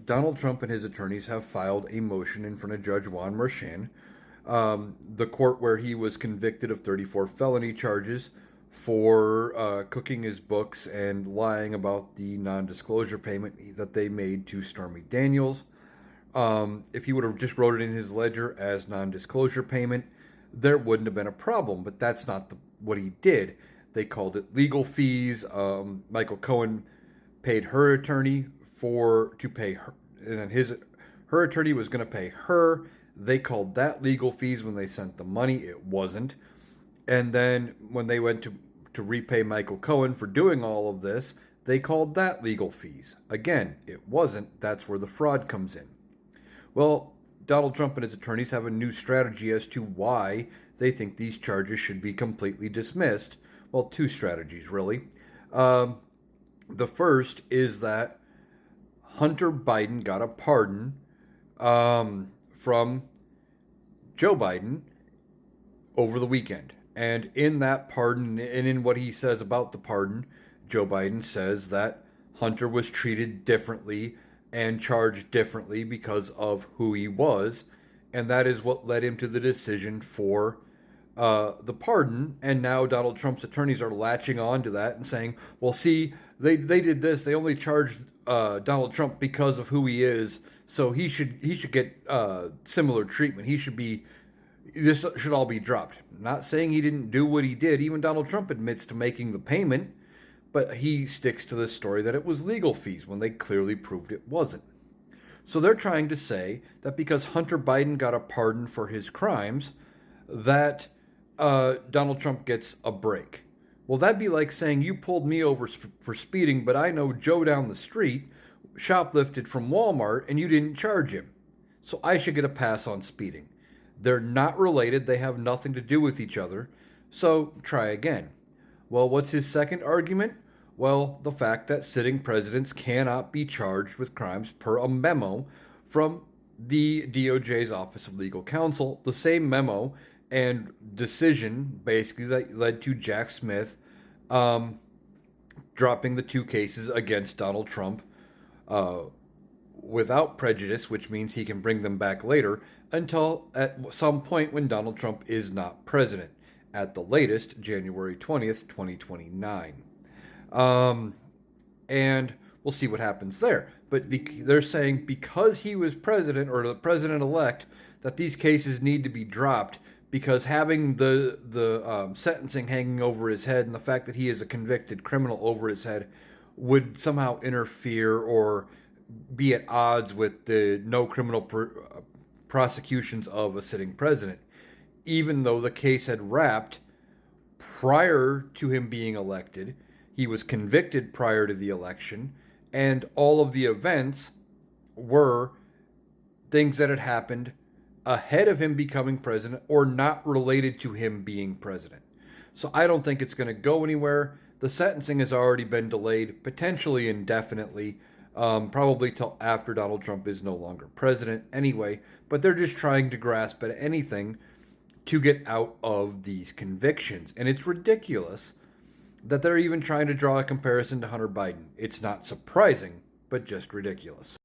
Donald Trump and his attorneys have filed a motion in front of Judge Juan Merchan, the court where he was convicted of 34 felony charges for cooking his books and lying about the non-disclosure payment that they made to Stormy Daniels. If he would have just wrote it in his ledger as non-disclosure payment, there wouldn't have been a problem. But that's not what he did. They called it legal fees. Michael Cohen paid her attorney to pay her, and then her attorney was going to pay her. They called that legal fees when they sent the money. It wasn't. And then when they went to repay Michael Cohen for doing all of this, they called that legal fees. Again, it wasn't. That's where the fraud comes in. Well, Donald Trump and his attorneys have a new strategy as to why they think these charges should be completely dismissed. Well, two strategies, really. The first is that Hunter Biden got a pardon from Joe Biden over the weekend. And in that pardon, and in what he says about the pardon, Joe Biden says that Hunter was treated differently and charged differently because of who he was. And that is what led him to the decision for the pardon. And now Donald Trump's attorneys are latching on to that and saying, well, see, they did this. They only charged Donald Trump because of who he is. So he should get similar treatment. This should all be dropped. Not saying he didn't do what he did. Even Donald Trump admits to making the payment, but he sticks to the story that it was legal fees when they clearly proved it wasn't. So they're trying to say that because Hunter Biden got a pardon for his crimes, that Donald Trump gets a break. Well, that'd be like saying you pulled me over for speeding, but I know Joe down the street shoplifted from Walmart and you didn't charge him. So I should get a pass on speeding. They're not related. They have nothing to do with each other. So try again. Well, what's his second argument? Well, the fact that sitting presidents cannot be charged with crimes per a memo from the DOJ's Office of Legal Counsel. The same memo and decision basically that led to Jack Smith dropping the two cases against Donald Trump without prejudice, which means he can bring them back later until at some point when Donald Trump is not president, at the latest, January 20th, 2029. And we'll see what happens there. But they're saying because he was president, or the president-elect, that these cases need to be dropped because having the sentencing hanging over his head and the fact that he is a convicted criminal over his head would somehow interfere or be at odds with the no criminal prosecutions of a sitting president, even though the case had wrapped prior to him being elected. He was convicted prior to the election, and all of the events were things that had happened ahead of him becoming president or not related to him being president. So I don't think it's going to go anywhere. The sentencing has already been delayed, potentially indefinitely, probably till after Donald Trump is no longer president anyway. But they're just trying to grasp at anything to get out of these convictions. And it's ridiculous that they're even trying to draw a comparison to Hunter Biden. It's not surprising, but just ridiculous.